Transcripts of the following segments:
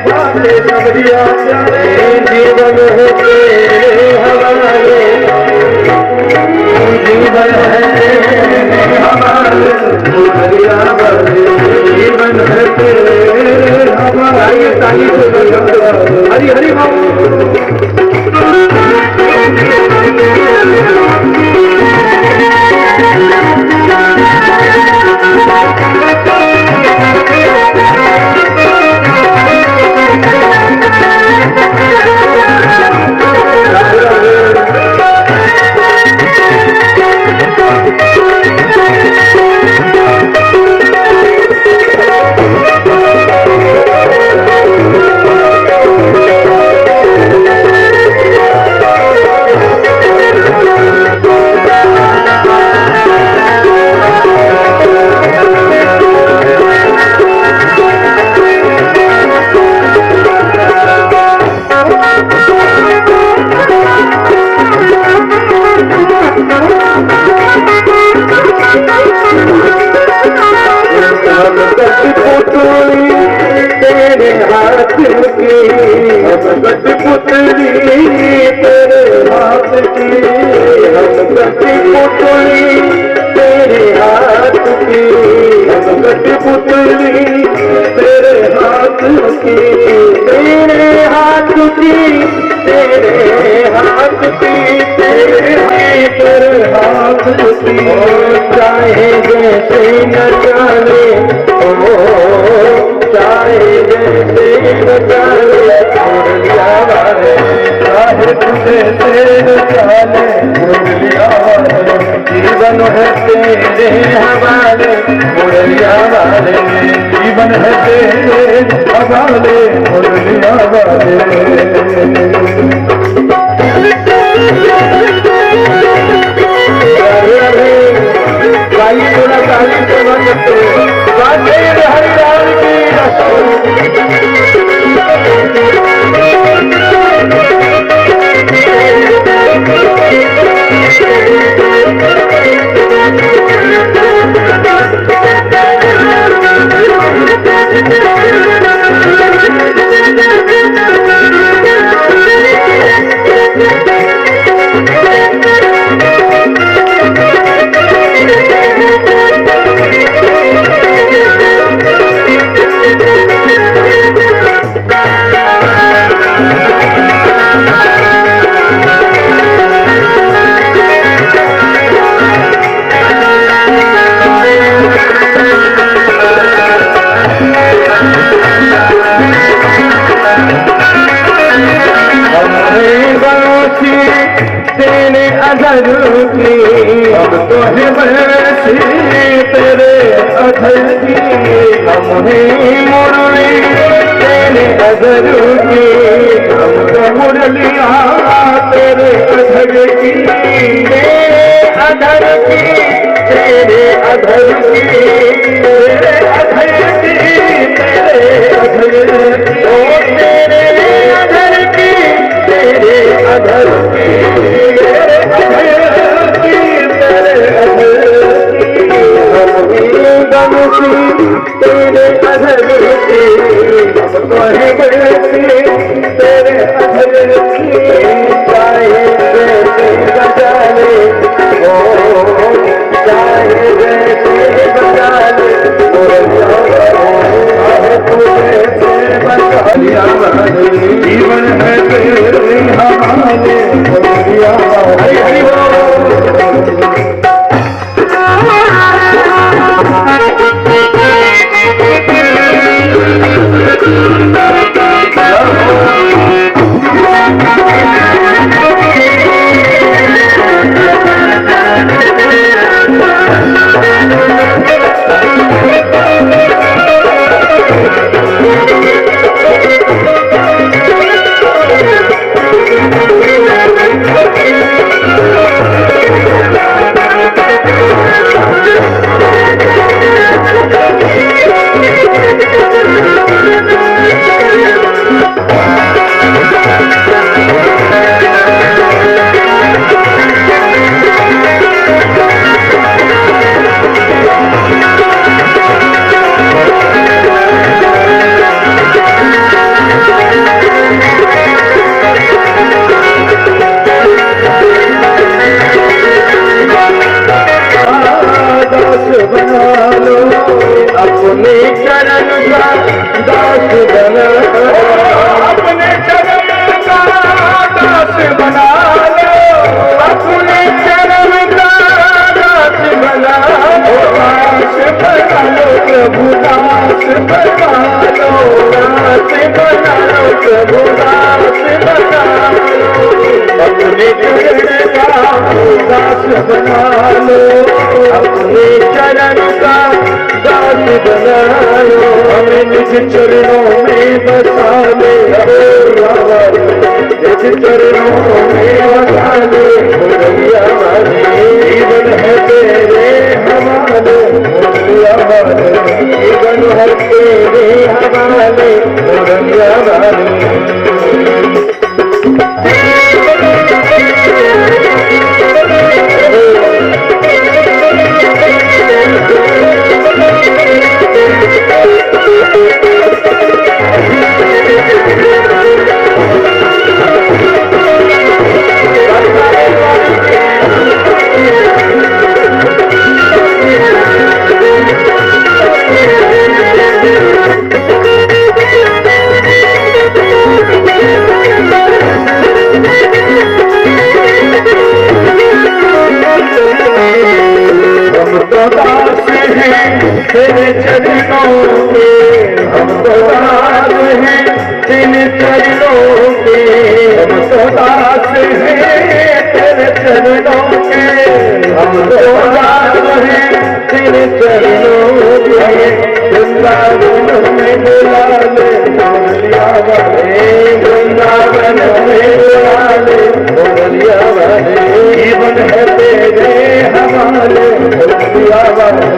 बातें सब दिया प्यारे, जीवन है तेरे हवाले, जीवन है तेरे हवाले, मुरलिया वाले, जीवन है तेरे हवाले। ताली से हरि हरि कठपुतली तेरे हाथ की, हम कठपुतली तेरे हाथ की, हम कठपुतली तेरे हाथ की, तेरे हाथ की, तेरे हाथ की, तेरे हाथ की। चाहे जैसे न जाने, ओ चाहे जैसे न जाने, मुरलिया वाले, चाहे तुझे तेरे जाने, मुरलिया वाले, जीवन है तेरे हवाले, मुरलिया वाले, जीवन है तेरे हवाले, मुरलिया वाले। थोड़ा ताली से बंदते हरिराम की तेरे अधर की, हम तो है बरसी तेरे अधर की, हम है मुरली तेरे अधर की, हम तो मुरलिया तेरे अधर की, तेरे अधर की, तेरे अधर की, तेरे अधर की, तेरे अधर की, ओ तेरे अधर की, तेरे अधर की, तेरे अधर की, तेरे अधर की, गम की तेरे अधर की, हम तो है बरसी तेरे अधर की। चाहे जैसे बजा ले, ओ चाहे जैसे बजा ले, जीवन है तेरे हवाले, हरि हरि बोल। का दास बना अपने चरण का दास बना लो अपने चरण का दास बना लो दास बना लो प्रभु दास बना लो दास बना लो प्रभु दास बना लो अपने चरण का दास बना लो अपने चरण का दास बना लो हमें निज चरणों में बसा ले निज चरणों में बसा ले मुरलिया वाले जीवन है तेरे हवाले मुरलिया वाले जीवन है तेरे हवाले मुरलिया वाले तेरे चरणों के हम तो दास हैं तेरे चरणों के हम तो दास हैं तेरे चरणों के हम तो दास हैं तेरे चरणों के वृंदावन में बुला ले मुरलिया वाले वृंदावन में बुला ले मुरलिया वाले जीवन है तेरे हवाले मुरलिया वाले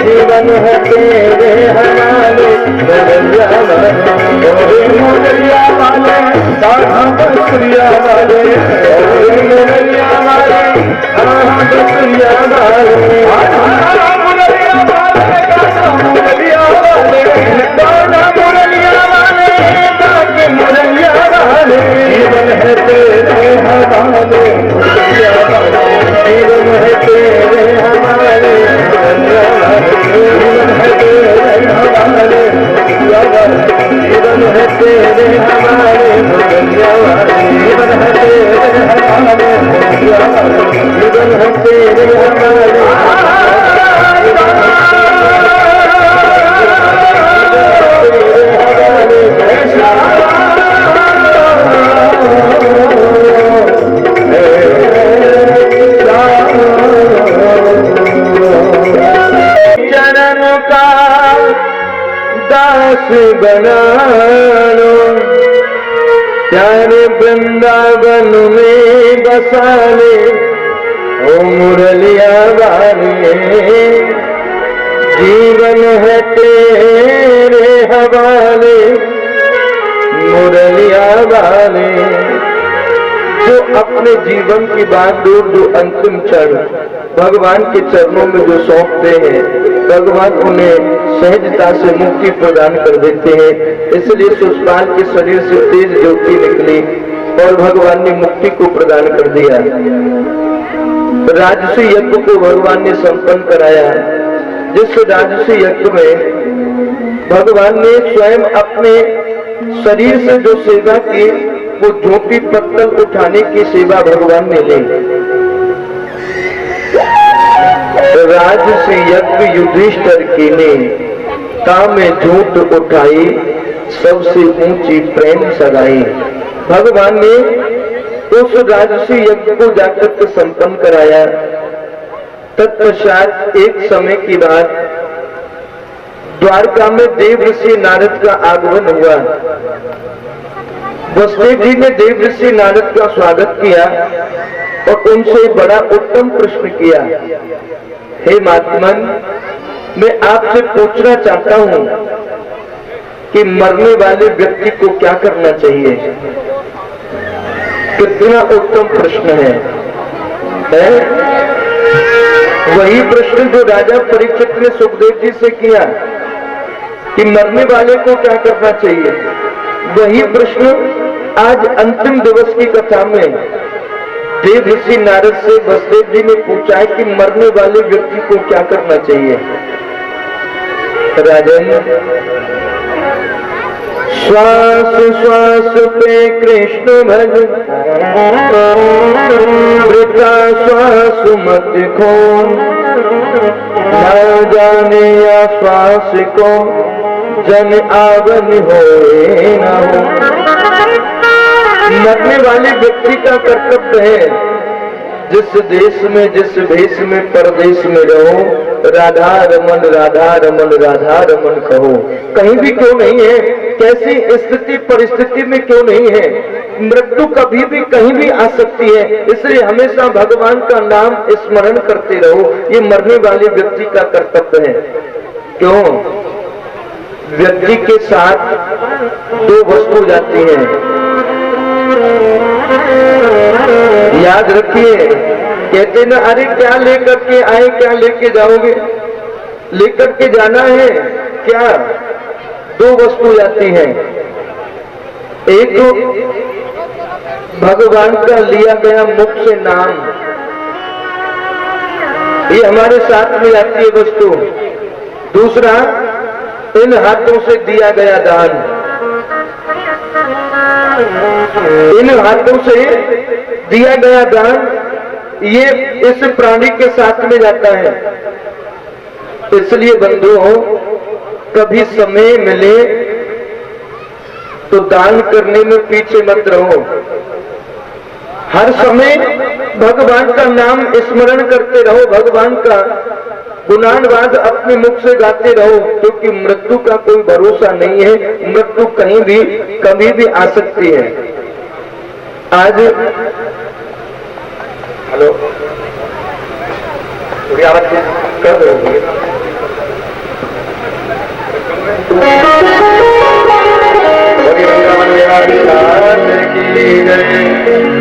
जीवन है तेरे हवाले मुरलिया वाले मुरलिया वाले साधा बसुरिया वाले मुरलिया वाले साधा बसुरिया वाले मुरलिया वाले मुरलिया वाले साधा मुरलिया वाले साधे मुरलिया वाले जीवन है तेरे हवाले मुरलिया वाले जीवन है तेरे हवाले जीवन है तेरे हवाले जीवन है तेरे हवाले मुरलिया वाले जीवन है तेरे हवाले मुरलिया वाले जीवन है तेरे हवाले चरणों का दास बना लो प्यारे वृंदावन में बसा ले ओ मुरलिया वाले जीवन है तेरे हवाले मुरलिया वाले जो अपने जीवन की बात जो अंतिम क्षण भगवान के चरणों में जो सौंपते हैं भगवान उन्हें सहजता से मुक्ति प्रदान कर देते हैं। इसलिए शिशुपाल के शरीर से तेज ज्योति निकली और भगवान ने मुक्ति को प्रदान कर दिया। राजसी यज्ञ को भगवान ने संपन्न कराया जिस राजसी यज्ञ में भगवान ने स्वयं अपने शरीर से जो सेवा की वो झोंपी पत्तल उठाने की सेवा भगवान ने ली। राजसी यज्ञ युधिष्ठिर की ने काम में झूठ उठाई सबसे ऊंची प्रेम सगाई। भगवान ने उस राजसी यज्ञ को जाकर के संपन्न कराया। तत्पश्चात एक समय की बात द्वारका में देव ऋषि नारद का आगमन हुआ। वसुदेव जी ने देव ऋषि नारद का स्वागत किया और उनसे बड़ा उत्तम प्रश्न किया। हे महात्मन, मैं आपसे पूछना चाहता हूं कि मरने वाले व्यक्ति को क्या करना चाहिए। कितना उत्तम प्रश्न है? वही प्रश्न जो राजा परीक्षित ने सुखदेव जी से किया कि मरने वाले को क्या करना चाहिए, वही प्रश्न आज अंतिम दिवस की कथा में देव ऋषि नारद से वसुदेव जी ने पूछा है कि मरने वाले व्यक्ति को क्या करना चाहिए। राजन, श्वास श्वास पे कृष्ण भज, वृथा श्वास मत खो, न जाने या श्वास को जन आवन होए न हो। मरने वाले व्यक्ति का कर्तव्य है जिस देश में जिस भेष में परदेश में रहो, राधा रमन राधा रमन राधा रमन कहो। कहीं भी क्यों नहीं है, कैसी स्थिति परिस्थिति में क्यों नहीं है, मृत्यु कभी भी कहीं भी आ सकती है, इसलिए हमेशा भगवान का नाम स्मरण करते रहो। ये मरने वाले व्यक्ति का कर्तव्य है। क्यों? व्यक्ति के साथ दो वस्तु जाती हैं, याद रखिए। कहते ना, अरे क्या लेकर के आए, क्या लेके जाओगे, लेकर के जाना है क्या? दो वस्तु जाती हैं, एक तो भगवान का लिया गया मुख से नाम, ये हमारे साथ में जाती है वस्तु। दूसरा, इन हाथों से दिया गया दान, इन हाथों से दिया गया दान, ये इस प्राणी के साथ में जाता है। इसलिए बंधुओं, कभी समय मिले तो दान करने में पीछे मत रहो। हर समय भगवान का नाम स्मरण करते रहो, भगवान का गुणानवाद अपने मुख से गाते रहो, क्योंकि मृत्यु का कोई भरोसा नहीं है। मृत्यु कहीं भी कभी भी आ सकती है। आज हेलो, थोड़ी आवाज कर दो।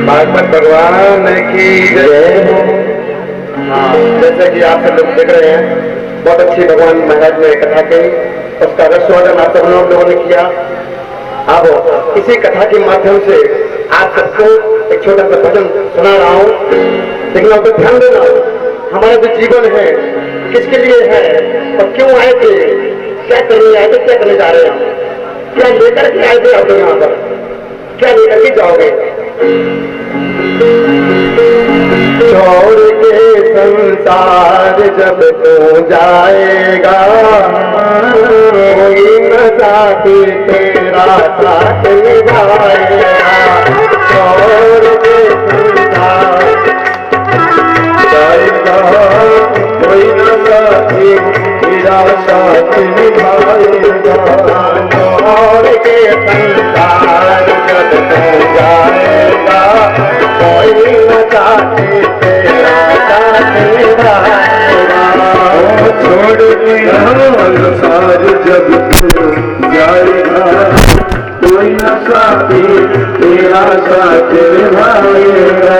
भागवत भगवान की जय। जैसे कि आप सब लोग देख रहे हैं, बहुत अच्छी भगवान महाराज ने कथा कही, उसका रसवर्णन आप सब लोगों ने किया। अब इसी कथा के माध्यम से आप सबको एक छोटा सा भजन सुना रहा हूँ, लेकिन आप तो ध्यान देना, हमारा जो जीवन है किसके लिए है और क्यों आए थे, क्या करने आए थे, क्या करने जा रहे हैं, क्या लेकर के आए थे आप यहाँ पर, क्या लेकर के जाओगे। छोड़ के संसार जब तू जाएगा, कोई न साथी तेरा साथ निभाएगा। छोड़ के संसार जाएगा, कोई न साथी तेरा साथ निभाएगा। छोड़ के संसार जब तू जाएगा, कोई न साथी तेरा साथ निभाएगा। छोड़ के संसार जब तू जाएगा, कोई न साथी तेरा साथ निभाएगा।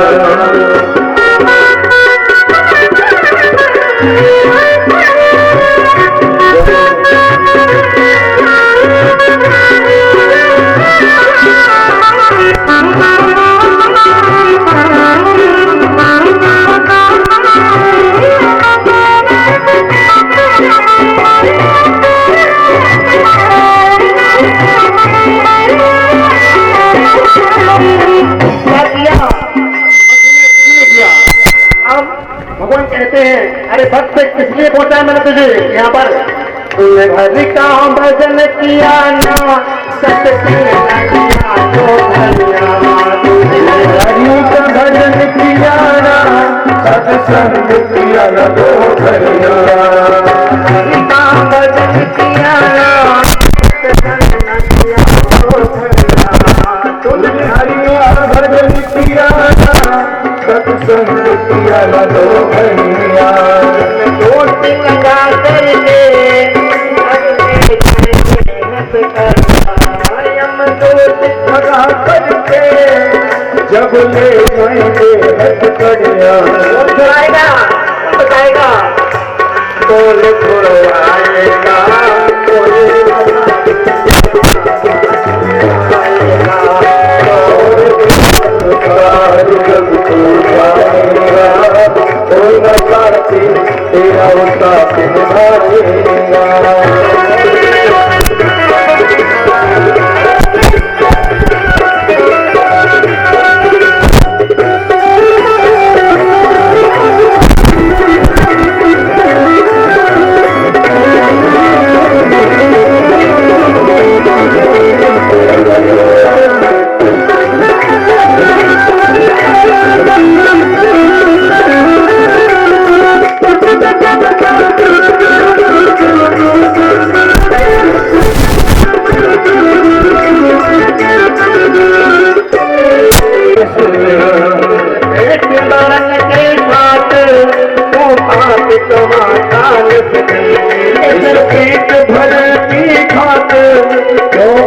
भगवान कहते हैं, अरे भक्त किस लिए पहुंचा मैंने तुझे यहाँ पर, तूने हरि का भजन किया ना, सत्संग किया तो धन्या। तूने हरि का भजन किया ना, सत्संग किया तो धन्या। हरि का भजन किया ना, सत्संग किया तो धन्या। तूने हरि का भजन किया ना, सत्संग किया तो धन्या। दोस्त लगा करके लगा करके जब ले जाएंगे हथकड़ियाँ, बताएगा बताएगा, बोल छुड़वाएगा, तेरा साथ निभाएगा।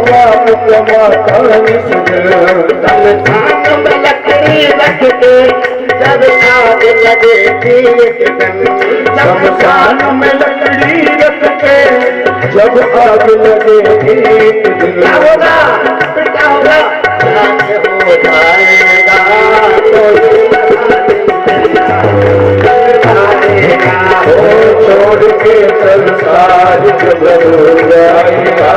बाप कमाता निस्दिन। शमशान में लकड़ी रख के जब आग लगे एक दिन, शमशान में लकड़ी रख के जब आग लगे एक दिन। क्या होगा, फिर क्या होगा, राख हो जाएगा छोड़ के संसार जब हो जाएगा,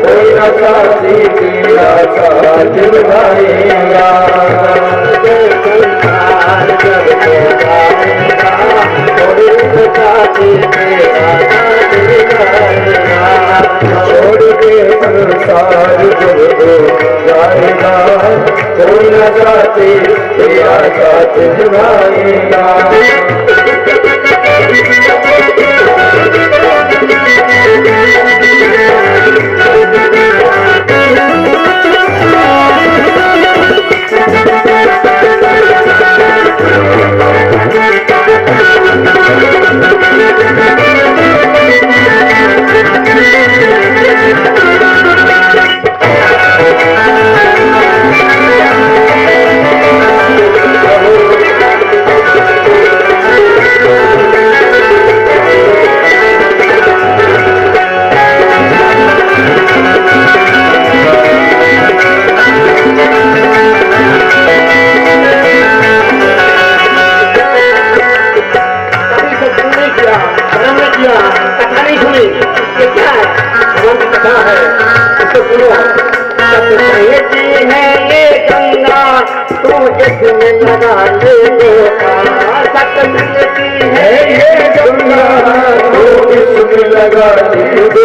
कोई न साथी तेरा साथ निभाएगा। संसार जब हो जाएगा, कोई न साथी तेरा साथ निभाएगा। छोड़ के संसार जब हो जाएगा, कोई न साथी तेरा साथ निभाएगा। लगा ले सत मिलती है ये गंगा, तो इसमें लगा ले मिलती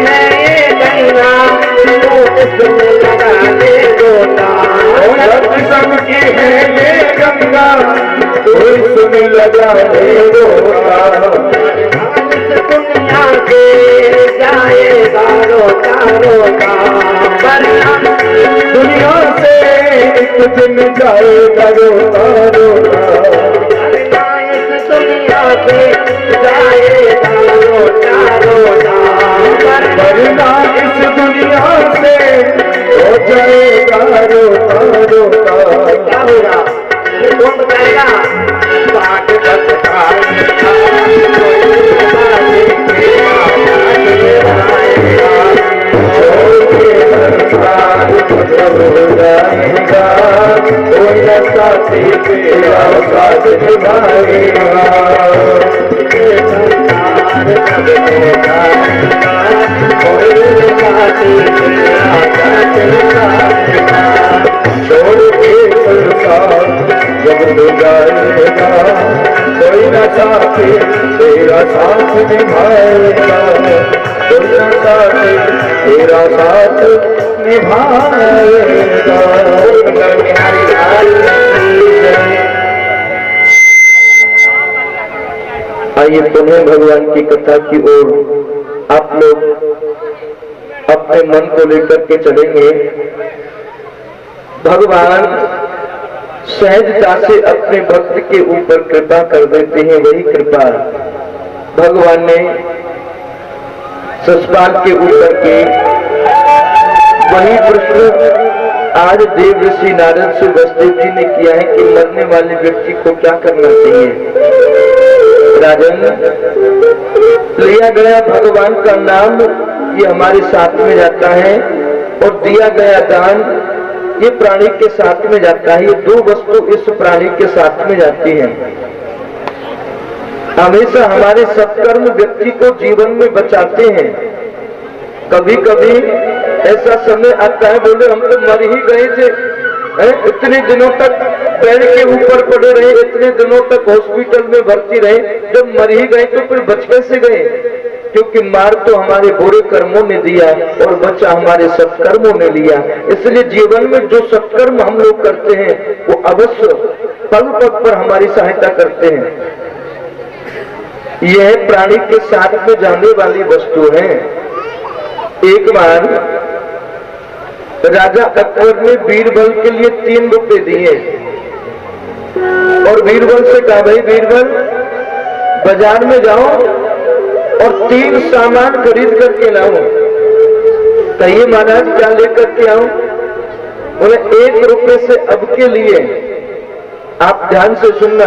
है ये गंगा, तो इसमें लगा ले की है ये गंगा, तो इसमें लगा ले दुनिया से जाएगा रोता रोता, दुनिया से एक दिन जाएगा रोता रोता। दुनिया से जाएगा रोता रोता, वरना इस दुनिया से हो जाएगा रोता रोता। क्या होगा, ये कौन बताएगा, बात कोई साथी तेरा साथ निभाएगा। छोड़ के संसार जब हो जाएगा, कोई न साथी तेरा साथ निभाएगा, कोई न साथी तेरा साथ निभाएगा। आइए पुनः भगवान की कथा की ओर आप लोग अपने मन को लेकर के चलेंगे। भगवान सहजता से अपने भक्त के ऊपर कृपा कर देते हैं। वही कृपा भगवान ने ससपाल के ऊपर की, वही प्रश्न आज देव ऋषि नारद से वसुदेव जी ने किया है कि मरने वाले व्यक्ति को क्या करना चाहिए। राजन, लिया गया भगवान का नाम ये हमारे साथ में जाता है, और दिया गया दान ये प्राणी के साथ में जाता है। ये दो वस्तु इस प्राणी के साथ में जाती हैं। हमेशा हमारे सत्कर्म व्यक्ति को जीवन में बचाते हैं। कभी कभी ऐसा समय आता है, बोले हम तो मर ही गए थे, इतने दिनों तक बेड के ऊपर पड़े रहे, इतने दिनों तक हॉस्पिटल में भर्ती रहे, जब मर ही गए तो फिर बच कैसे गए? क्योंकि मार तो हमारे बुरे कर्मों ने दिया और बचा हमारे सत्कर्मों ने लिया। इसलिए जीवन में जो सत्कर्म हम लोग करते हैं वो अवश्य पल पल पर हमारी सहायता करते हैं। यह प्राणी के साथ में जाने वाली वस्तु है। एक बार राजा अकबर ने बीरबल के लिए 3 रुपए दिए और बीरबल से कहा, भाई बीरबल बाजार में जाओ और 3 सामान खरीद करके लाओ। कहिए महाराज क्या लेकर के आऊं? बोले 1 रुपए से अब के लिए, आप ध्यान से सुनना,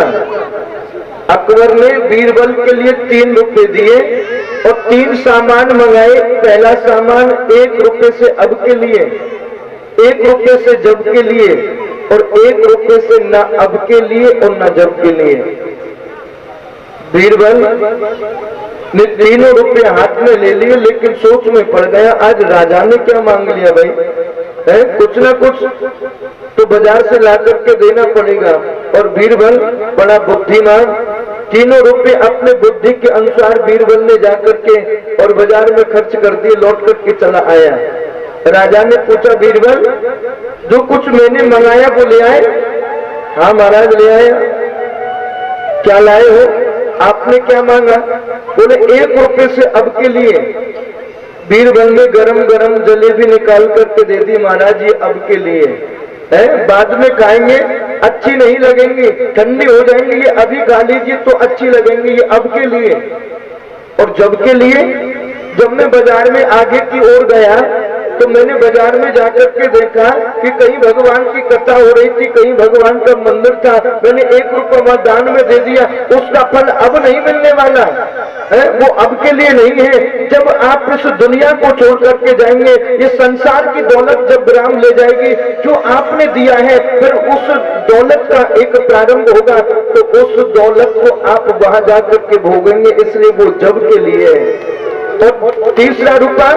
अकबर ने बीरबल के लिए 3 रुपए दिए और 3 सामान मंगाए। पहला सामान 1 रुपए से अब के लिए, 1 रुपए से जब के लिए, और 1 रुपए से न अब के लिए और न जब के लिए। बीरबल ने 3 रुपए हाथ में ले लिए, लेकिन सोच में पड़ गया, आज राजा ने क्या मांग लिया भाई, है कुछ ना कुछ तो बाजार से ला करके देना पड़ेगा। और बीरबल बड़ा बुद्धिमान, 3 रुपए अपने बुद्धि के अनुसार बीरबल ने जाकर के और बाजार में खर्च कर दिए, लौट करके चला आया। राजा ने पूछा, बीरबल जो कुछ मैंने मंगाया वो ले आए? हाँ महाराज ले आया। क्या लाए हो? आपने क्या मांगा? बोले 1 रुपए से अब के लिए। बीरबल ने गरम गरम जलेबी निकाल करके दे दी, महाराज ये अब के लिए है, बाद में खाएंगे, अच्छी नहीं लगेंगी, ठंडी हो जाएंगी, ये अभी खा लीजिए तो अच्छी लगेंगी, ये अब के लिए। और जब के लिए, जब मैं बाजार में आगे की ओर गया तो मैंने बाजार में जाकर के देखा कि कहीं भगवान की कथा हो रही थी, कहीं भगवान का मंदिर था, मैंने 1 रुपया दान में दे दिया, उसका फल अब नहीं मिलने वाला है, वो अब के लिए नहीं है। जब आप इस दुनिया को छोड़ करके जाएंगे, ये संसार की दौलत जब विराम ले जाएगी, जो आपने दिया है फिर उस दौलत का एक प्रारंभ होगा, तो उस दौलत को आप वहां जाकर के भोगेंगे, इसलिए वो जब के लिए है। और तीसरा रुपया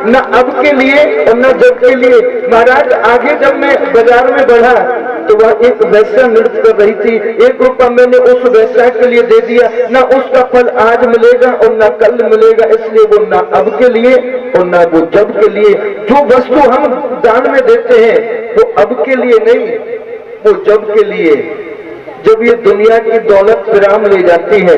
न अब के लिए और न जब के लिए। महाराज आगे जब मैं बाजार में बढ़ा तो वह एक वैश्या नृत्य कर रही थी, 1 रुपया मैंने उस वैश्या के लिए दे दिया, न उसका फल आज मिलेगा और न कल मिलेगा, इसलिए वो न अब के लिए और न वो जब के लिए। जो वस्तु हम दान में देते हैं वो अब के लिए नहीं, वो जब के लिए। जब ये दुनिया की दौलत विराम ले जाती है,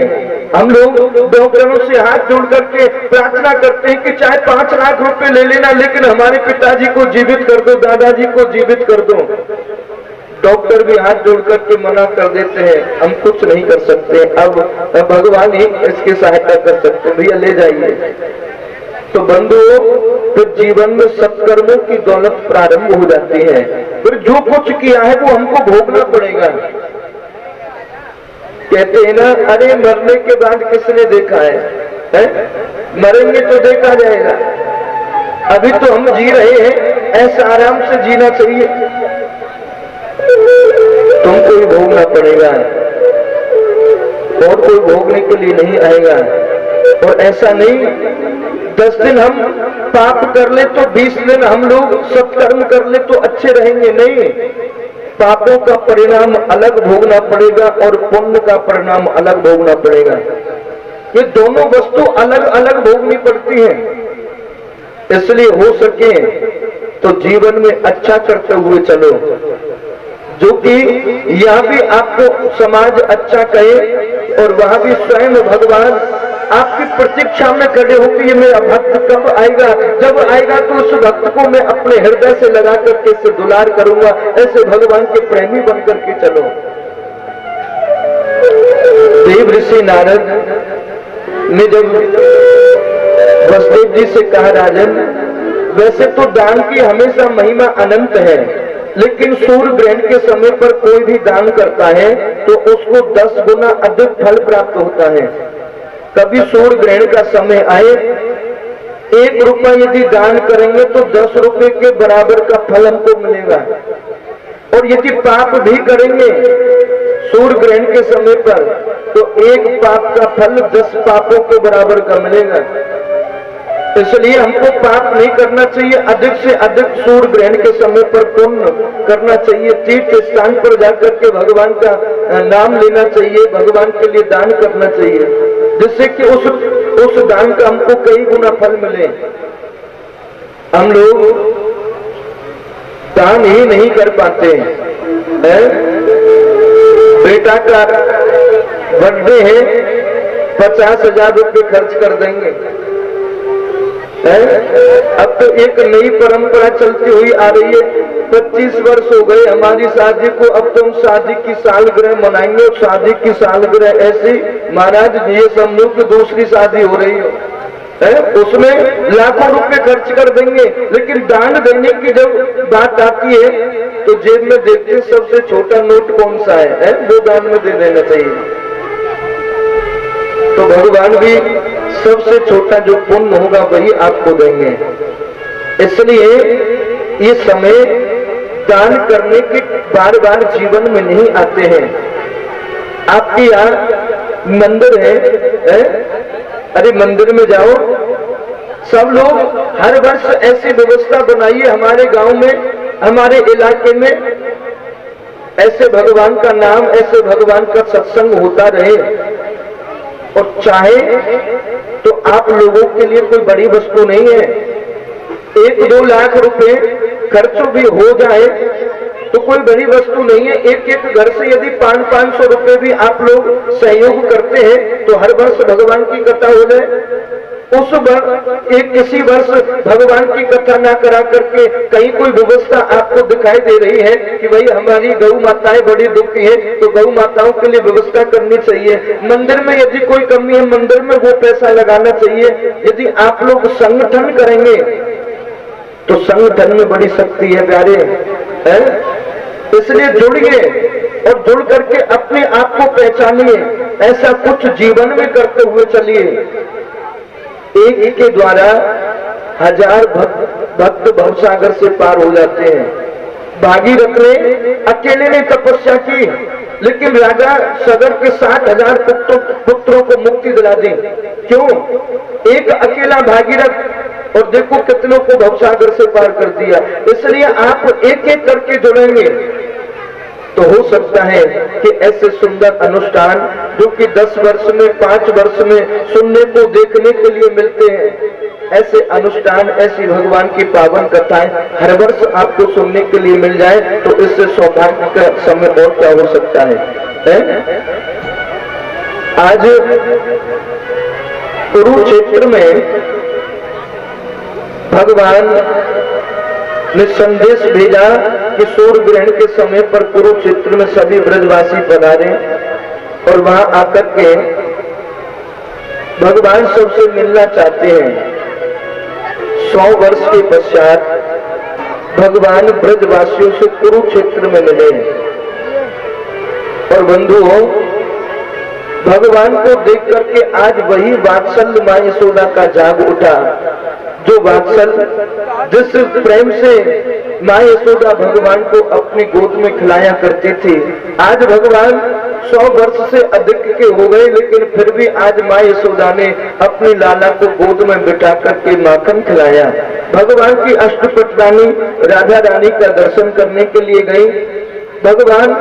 हम लोग डॉक्टरों से हाथ जोड़ करके प्रार्थना करते हैं कि चाहे 5 लाख रुपए ले लेना, लेकिन हमारे पिताजी को जीवित कर दो, दादाजी को जीवित कर दो। डॉक्टर भी हाथ जोड़ करके मना कर देते हैं, हम कुछ नहीं कर सकते, अब भगवान ही इसकी सहायता कर सकते, भैया ले जाइए। तो बंधुओं, फिर जीवन में सत्कर्मों की दौलत प्रारंभ हो जाती है, फिर जो कुछ किया है वो हमको भोगना पड़ेगा। कहते हैं ना, अरे मरने के बाद किसने देखा है? मरेंगे तो देखा जाएगा, अभी तो हम जी रहे हैं, ऐसा आराम से जीना चाहिए। तुमको ही भोगना पड़ेगा, और कोई भोगने के लिए नहीं आएगा। और ऐसा नहीं 10 दिन हम पाप कर ले तो 20 दिन हम लोग सत्कर्म कर ले तो अच्छे रहेंगे, नहीं। पापों का परिणाम अलग भोगना पड़ेगा और पुण्य का परिणाम अलग भोगना पड़ेगा। ये दोनों वस्तु अलग अलग भोगनी पड़ती है। इसलिए हो सके तो जीवन में अच्छा करते हुए चलो, जो कि यहाँ भी आपको समाज अच्छा कहे और वहां भी स्वयं भगवान आपकी प्रतीक्षा में खड़े हो कि ये मेरा भक्त कब आएगा, जब आएगा तो उस भक्त को मैं अपने हृदय से लगा करके इससे दुलार करूंगा। ऐसे भगवान के प्रेमी बन करके चलो। देव ऋषि नारद ने जब वसुदेव जी से कहा, राजन वैसे तो दान की हमेशा महिमा अनंत है, लेकिन सूर्य ग्रहण के समय पर कोई भी दान करता है तो उसको 10 गुना अधिक फल प्राप्त होता है। कभी सूर्य ग्रहण का समय आए, 1 रुपया यदि दान करेंगे तो 10 रुपए के बराबर का फल हमको मिलेगा। और यदि पाप भी करेंगे सूर्य ग्रहण के समय पर तो 1 पाप का फल 10 पापों के बराबर का मिलेगा। इसलिए हमको पाप नहीं करना चाहिए, अधिक से अधिक सूर्य ग्रहण के समय पर पुण्य करना चाहिए। तीर्थ स्थान पर जाकर के भगवान का नाम लेना चाहिए, भगवान के लिए दान करना चाहिए, जिससे कि उस दान का हमको कई गुना फल मिले। हम लोग दान ही नहीं कर पाते हैं। बेटा का बर्थडे है, 50,000 रुपये खर्च कर देंगे। अब तो एक नई परंपरा चलती हुई आ रही है, 25 वर्ष हो गए हमारी शादी को, अब तो हम शादी की सालगिरह मनाएंगे। और शादी की सालगिरह ऐसी, महाराज ये समझो कि दूसरी शादी हो रही हो। है, उसमें लाखों रुपए खर्च कर देंगे, लेकिन दान देने की जब बात आती है तो जेब में देखते हैं सबसे छोटा नोट कौन सा है, वो दान में दे देना चाहिए। तो भगवान भी सबसे छोटा जो पुण्य होगा वही आपको देंगे। इसलिए ये समय दान करने के बार बार जीवन में नहीं आते हैं। आपके यहाँ मंदिर है? अरे मंदिर में जाओ, सब लोग हर वर्ष ऐसी व्यवस्था बनाइए, हमारे गांव में, हमारे इलाके में ऐसे भगवान का नाम, ऐसे भगवान का सत्संग होता रहे। और चाहे तो आप लोगों के लिए कोई बड़ी वस्तु नहीं है, 1-2 लाख रुपए खर्च भी हो जाए तो कोई बड़ी वस्तु नहीं है। एक एक घर से यदि 500-500 रुपए भी आप लोग सहयोग करते हैं तो हर वर्ष भगवान की कथा हो जाए। उस एक किसी वर्ष भगवान की कथा ना करा करके कहीं कोई व्यवस्था आपको दिखाई दे रही है कि भाई हमारी गौ माताएं बड़ी दुखी है, तो गौ माताओं के लिए व्यवस्था करनी चाहिए। मंदिर में यदि कोई कमी है, मंदिर में वो पैसा लगाना चाहिए। यदि आप लोग संगठन करेंगे तो संगठन में बड़ी शक्ति है प्यारे, है? इसलिए जुड़िए और जुड़ करके अपने आप को पहचानिए। ऐसा कुछ जीवन में करते हुए चलिए। एक के द्वारा 1000 भक्त भवसागर से पार हो जाते हैं। भागीरथ ने अकेले ने तपस्या की, लेकिन राजा सगर के 60,000 पुत्रों को मुक्ति दिला दी। क्यों? एक अकेला भागीरथ, और देखो कितनों को भवसागर से पार कर दिया। इसलिए आप एक एक करके जुड़ेंगे तो हो सकता है कि ऐसे सुंदर अनुष्ठान जो कि 10 वर्ष में, 5 वर्ष में सुनने को, देखने के लिए मिलते हैं, ऐसे अनुष्ठान, ऐसी भगवान की पावन कथाएं हर वर्ष आपको सुनने के लिए मिल जाए तो इससे सौभाग्य का समय और क्या हो सकता है? आज कुरुक्षेत्र में भगवान ने संदेश भेजा कि सूर्य ग्रहण के समय पर कुरुक्षेत्र में सभी ब्रजवासी पधारे, और वहां आकर के भगवान सबसे मिलना चाहते हैं। 100 वर्ष के पश्चात भगवान ब्रजवासियों से कुरुक्षेत्र में मिले। और बंधुओं, भगवान को देख करके आज वही वात्सल्य मां यशोदा का जाग उठा, जो वात्सल्य, जिस प्रेम से मां यशोदा भगवान को अपनी गोद में खिलाया करती थी। आज भगवान 100 वर्ष से अधिक के हो गए, लेकिन फिर भी आज मां यशोदा ने अपनी लाला को गोद में बिठा करके माखन खिलाया। भगवान की अष्टपटरानी राधा रानी का दर्शन करने के लिए गई। भगवान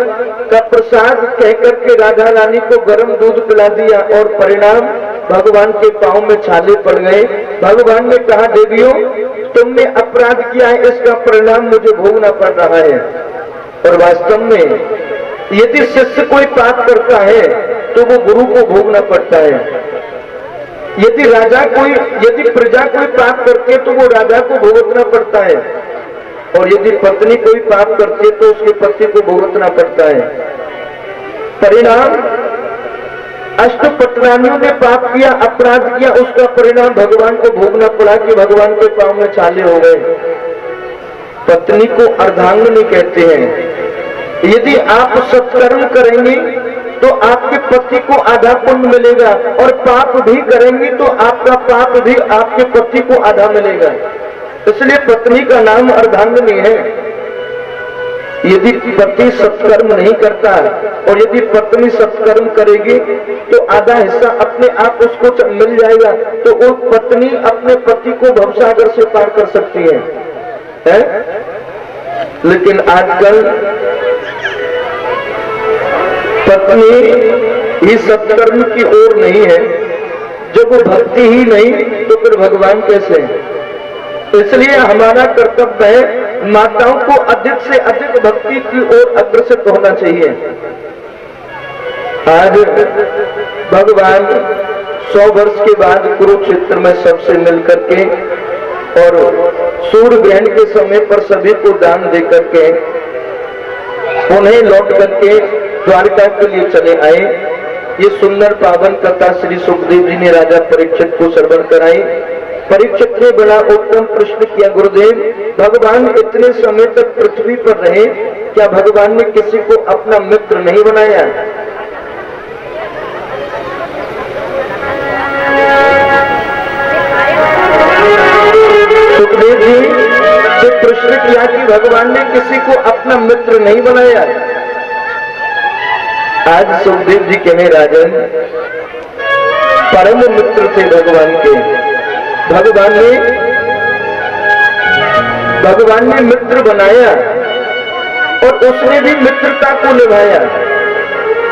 का प्रसाद कह करके राधा रानी को गर्म दूध पिला दिया, और परिणाम भगवान के पांव में छाले पड़ गए। भगवान ने कहा, देवियों तुमने अपराध किया है, इसका परिणाम मुझे भोगना पड़ रहा है। और वास्तव में यदि शिष्य कोई पाप करता है तो वो गुरु को भोगना पड़ता है। यदि प्रजा कोई पाप करती है तो वो राजा को भुगतना पड़ता है, और यदि पत्नी कोई पाप करती है तो उसके पति को भुगतना पड़ता है। परिणाम, अष्टपटरानियों ने पाप किया, अपराध किया, उसका परिणाम भगवान को भोगना पड़ा कि भगवान के पांव में छाले हो गए। पत्नी को अर्धांगिनी कहते हैं। यदि आप सत्कर्म करेंगे तो आपके पति को आधा पुण्य मिलेगा, और पाप भी करेंगी तो आपका पाप भी आपके पति को आधा मिलेगा। इसलिए पत्नी का नाम अर्धांगिनी है। यदि पति सत्कर्म नहीं करता और यदि पत्नी सत्कर्म करेगी तो आधा हिस्सा अपने आप उसको मिल जाएगा, तो वो पत्नी अपने पति को भवसागर से पार कर सकती है? लेकिन आजकल पत्नी ही सत्कर्म की ओर नहीं है। जब वो भक्ति ही नहीं तो फिर भगवान कैसे? इसलिए हमारा कर्तव्य है माताओं को अधिक से अधिक भक्ति की ओर अग्रसर होना चाहिए। आज भगवान 100 वर्ष के बाद कुरुक्षेत्र में सबसे मिलकर के और सूर्य ग्रहण के समय पर सभी को दान दे करके उन्हें लौट करके द्वारका के लिए चले आए। ये सुंदर पावन कथा श्री सुखदेव जी ने राजा परीक्षित को श्रवण कराई। परीक्षित ने बड़ा उत्तम प्रश्न किया, गुरुदेव भगवान इतने समय तक पृथ्वी पर रहे, क्या भगवान ने किसी को अपना मित्र नहीं बनाया? सुखदेव जी से प्रश्न किया कि भगवान ने किसी को अपना मित्र नहीं बनाया। आज सुखदेव जी कहे, राजन परम मित्र थे भगवान के। भगवान ने मित्र बनाया और उसने भी मित्रता को निभाया।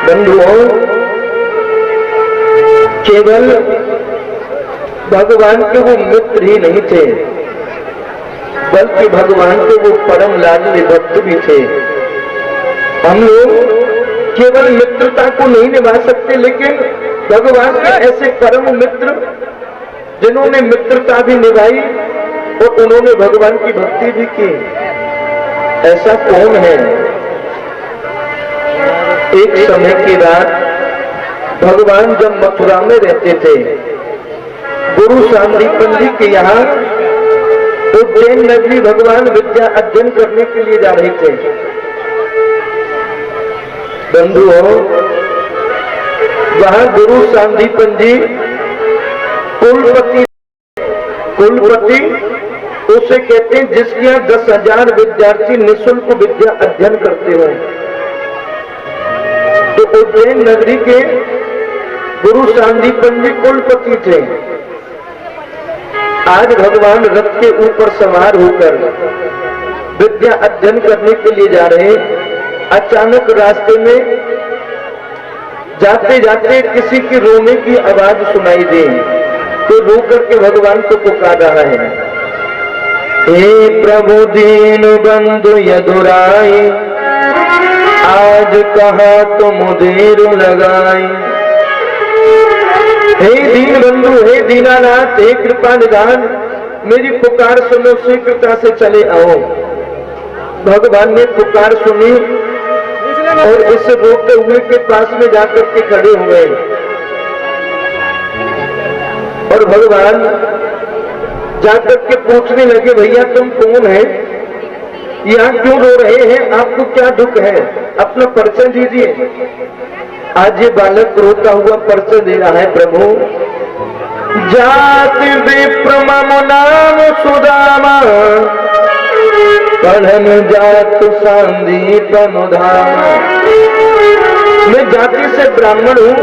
बंधुओं, केवल भगवान के वो मित्र ही नहीं थे, बल्कि भगवान के वो परम लाडले भक्त भी थे। हम लोग केवल मित्रता को नहीं निभा सकते, लेकिन भगवान के ऐसे परम मित्र जिन्होंने मित्रता भी निभाई और उन्होंने भगवान की भक्ति भी की, ऐसा कौन है? एक समय की रात भगवान जब मथुरा में रहते थे, गुरु सांदीपन जी के यहाँ उज्जैन नगरी भगवान विद्या अध्ययन करने के लिए जा रहे थे। बंधुओं, वहां गुरु सांदीपन जी कुलपति उसे कहते हैं जिसके यहाँ 10,000 विद्यार्थी निःशुल्क विद्या अध्ययन करते हो। तो उज्जैन नगरी के गुरु सांदीपन जी कुलपति थे। आज भगवान रथ के ऊपर सवार होकर विद्या अध्ययन करने के लिए जा रहे। अचानक रास्ते में जाते जाते किसी की रोने की आवाज सुनाई दी, तो रो करके भगवान को पुकार रहा है, हे प्रभु दीन बंधु यदुराई, आज कहा तो मुझे रो लगाई। हे दीन बंधु, हे दीनानाथ, हे कृपा निधान, मेरी पुकार सुनो, शीघ्रता से चले आओ। भगवान ने पुकार सुनी और इस रोते हुए के पास में जाकर के खड़े हुए और भगवान जाकर के पूछने लगे, भैया तुम कौन है, यहाँ क्यों रो रहे हैं, आपको क्या दुख है, अपना परिचय दीजिए। आज ये बालक रोता हुआ परिचय दे रहा है, प्रभु जाति विप्र मम नाम सुदामा, पढ़न जात सांदीपन धामा। मैं जाति से ब्राह्मण हूँ,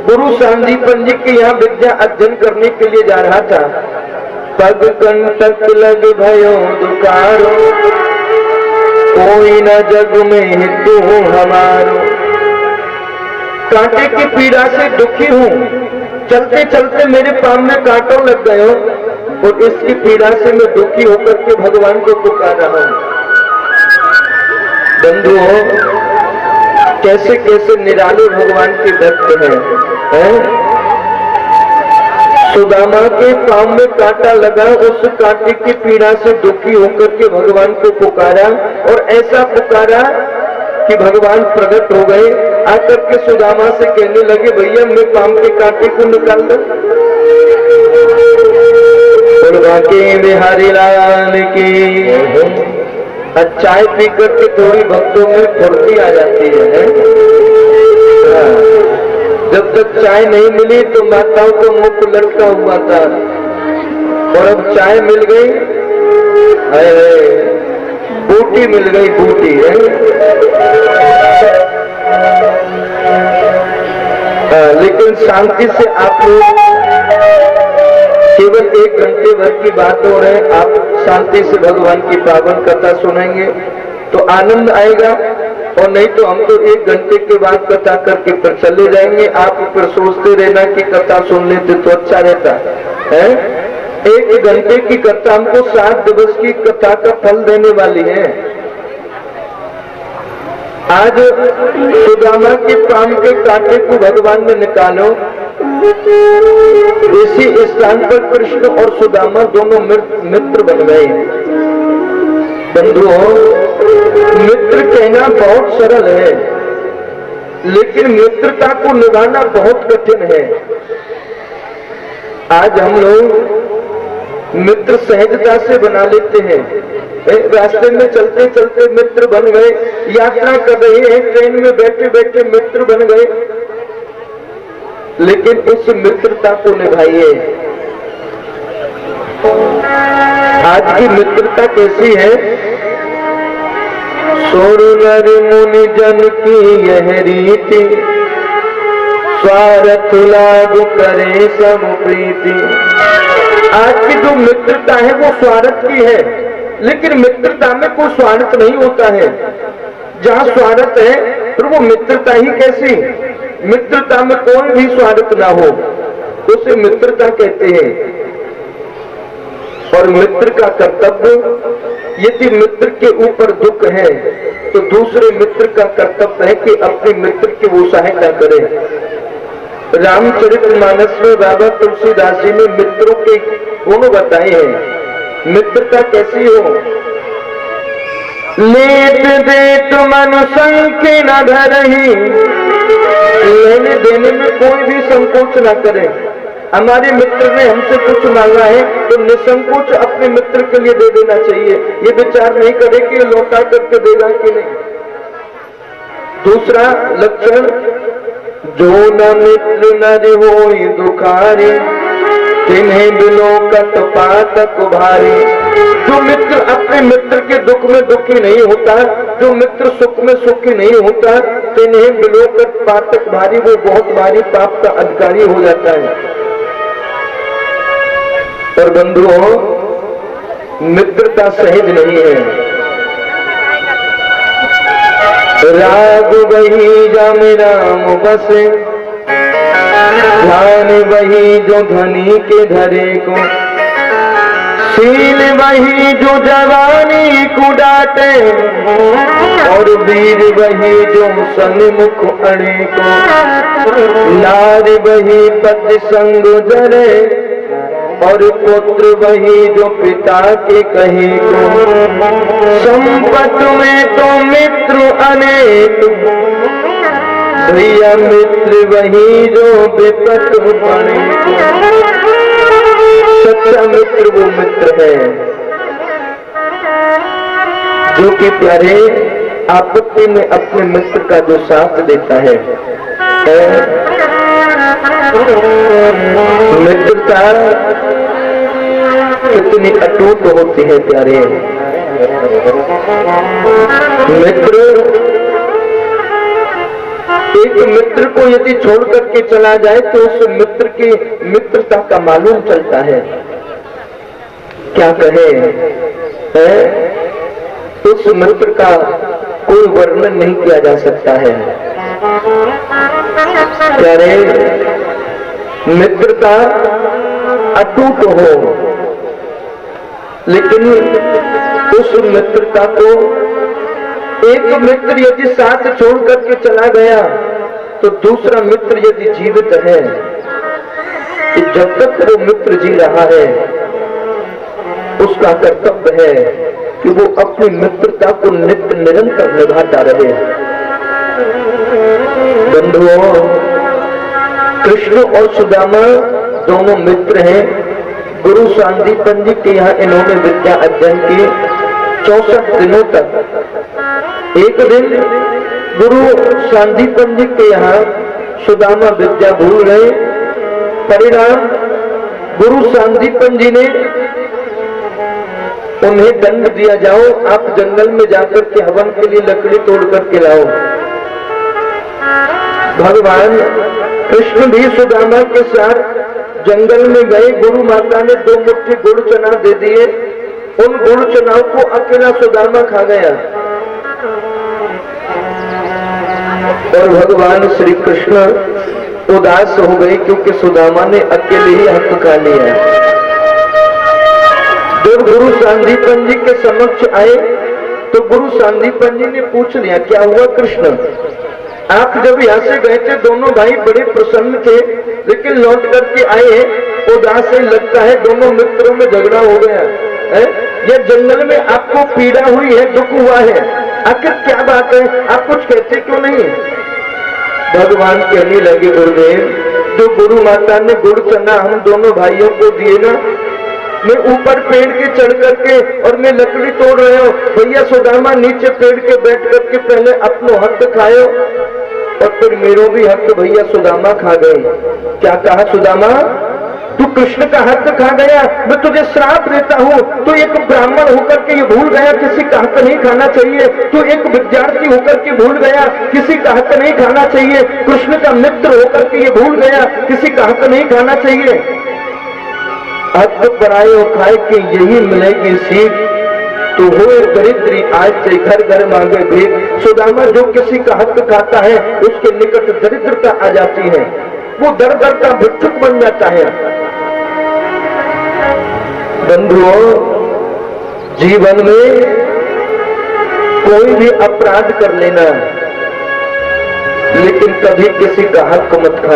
गुरु सांदीपन जी के यहाँ विद्या अध्ययन करने के लिए जा रहा था। पग कंटक लग भयो दुकारो, कोई न जग में हिंदू हमारो। कांटे की पीड़ा से दुखी हूँ, चलते चलते मेरे पाँव में कांटों लग गए और इसकी पीड़ा से मैं दुखी होकर के भगवान को पुकार रहा हूँ। बंधुओं, कैसे कैसे निराले भगवान के भक्त हैं। सुदामा के पाँव में कांटा लगा, उस कांटे की पीड़ा से दुखी होकर के भगवान को पुकारा और ऐसा पुकारा कि भगवान प्रकट हो गए। आकर के सुदामा से कहने लगे, भैया मैं पाँव के कांटे को निकाल दूं। के बिहारी लाल की चाय पी करके थोड़ी भक्तों में फुर्ती आ जाती है। जब तक चाय नहीं मिली तो माताओं को मुख लटका हुआ था और अब चाय मिल गई, बूटी मिल गई, बूटी है। लेकिन शांति से आप लोग केवल 1 घंटे भर की बात हो रहे, आप शांति से भगवान की पावन कथा सुनेंगे तो आनंद आएगा, और नहीं तो हम तो 1 घंटे के बाद कथा करके फिर चले जाएंगे। आप फिर सोचते रहना कि कथा सुन लेते तो अच्छा रहता है। 1 घंटे की कथा हमको 7 दिवस की कथा का फल देने वाली है। आज सुदामा के पाँव के कांटे को भगवान ने निकालो। इसी स्थान पर कृष्ण और सुदामा दोनों मित्र बन गए। बंधुओं, मित्र कहना बहुत सरल है, लेकिन मित्रता को निभाना बहुत कठिन है। आज हम लोग मित्र सहजता से बना लेते हैं, रास्ते में चलते चलते मित्र बन गए, यात्रा कर रहे हैं ट्रेन में बैठे बैठे मित्र बन गए, लेकिन उस मित्रता को निभाइए। आज की मित्रता कैसी है? सोरु नर मुनि जन की यह रीति, स्वार्थ लागू करे सब प्रीति। आज की जो मित्रता है वो स्वार्थ की है, लेकिन मित्रता में कोई स्वार्थ नहीं होता है। जहां स्वार्थ है फिर वो मित्रता ही कैसी? मित्रता में कोई भी स्वार्थ ना हो उसे मित्रता कहते हैं। और मित्र का कर्तव्य, यदि मित्र के ऊपर दुख है तो दूसरे मित्र का कर्तव्य है कि अपने मित्र की वो सहायता करे। रामचरितमानस में बाबा तुलसीदास जी ने मित्रों के गुण बताए हैं। मित्रता कैसी हो? लेत देत मनु संख्य न धरहि, लेने देने में कोई भी संकोच न करे। हमारे मित्र ने हमसे कुछ मांगा है तो निसंकोच अपने मित्र के लिए दे देना चाहिए। ये विचार नहीं करे कि लौटा करके देगा कि नहीं। दूसरा लक्षण, जो न मित्र नर होई दुखारी, तिन्हें बिलो कट पातक भारी। जो मित्र अपने मित्र के दुख में दुखी नहीं होता, जो मित्र सुख में सुखी नहीं होता, तिन्हें बिलो कट पातक भारी, वो बहुत भारी पाप का अधिकारी हो जाता है। पर बंधुओं, मित्रता सहज नहीं है। राग वही जाम राम बसे, ध्यान वही जो धनी के धरे को, शील वही जो जवानी को डांटे, और वीर वही जो सन्मुख अड़े को, नारी वही पति संग जरे, और पुत्र वही जो पिता के कहे को। संपत में तो मित्र अनेक, भैया मित्र वही जो विपत पड़े को। सच्चा मित्र वो मित्र है जो कि प्यारे आपत्ति में अपने मित्र का जो साथ देता है। मित्रता कितनी अटूट होती है प्यारे। मित्र, एक मित्र को यदि छोड़ करके चला जाए तो उस मित्र की मित्रता का मालूम चलता है। क्या कहे, उस मित्र का कोई वर्णन नहीं किया जा सकता है। प्यारे, मित्रता अटूट हो, लेकिन उस मित्रता को एक मित्र यदि साथ छोड़ करके चला गया तो दूसरा मित्र यदि जीवित है, तो जब तक वो मित्र जी रहा है उसका कर्तव्य है कि वो अपनी मित्रता को नित्य निरंतर निभाता रहे। बंधुओं, कृष्ण और सुदामा दोनों मित्र हैं। गुरु सांदीपन जी के यहाँ इन्होंने विद्या अध्ययन की 64 दिनों तक। एक दिन गुरु सांदीपन जी के यहाँ सुदामा विद्या भूल गए। परिणाम, गुरु सांदीपन जी ने उन्हें दंड दिया, जाओ आप जंगल में जाकर के हवन के लिए लकड़ी तोड़ करके लाओ। भगवान कृष्ण भी सुदामा के साथ जंगल में गए। गुरु माता ने 2 मुट्ठी गुड़ चना दे दिए। उन गुड़ चनाओं को अकेला सुदामा खा गया और भगवान श्री कृष्ण उदास हो गए क्योंकि सुदामा ने अकेले ही हक खा लिया। जब गुरु सांदीपन जी के समक्ष आए तो गुरु सांदीपन जी ने पूछ लिया, क्या हुआ कृष्ण? आप जब यहाँ से गए थे दोनों भाई बड़े प्रसन्न थे, लेकिन लौट करके आए उदास से लगता है दोनों मित्रों में झगड़ा हो गया है। ये जंगल में आपको पीड़ा हुई है, दुख हुआ है, आखिर क्या बात है? आप कुछ कहते क्यों नहीं? भगवान कहने लगे, गुरुदेव जो गुरु माता ने गुड़ चना हम दोनों भाइयों को दिए ना, मैं ऊपर पेड़ के चढ़ करके और मैं लकड़ी तोड़ रहे हो, भैया सुदामा नीचे पेड़ के बैठ करके पहले अपनो हक खायो और फिर मेरो भी हक भैया सुदामा खा गए। क्या कहा सुदामा, तू कृष्ण का हक खा गया, मैं तुझे श्राप देता हूँ। तू एक ब्राह्मण होकर के ये भूल गया किसी का हक नहीं खाना चाहिए, तू एक विद्यार्थी होकर के भूल गया किसी का हक नहीं खाना चाहिए, कृष्ण का मित्र होकर के ये भूल गया किसी का हक नहीं खाना चाहिए। हक परायो खाए के यही मिलेगी सीख, तो हो दरिद्री आज से घर घर मांगे भीख। सुदामा जो किसी का हक खाता है उसके निकट दरिद्रता आ जाती है, वो दर दर का भिक्षुक बन जाता है। बंधुओं, जीवन में कोई भी अपराध कर लेना, लेकिन कभी किसी का हक मत खाना।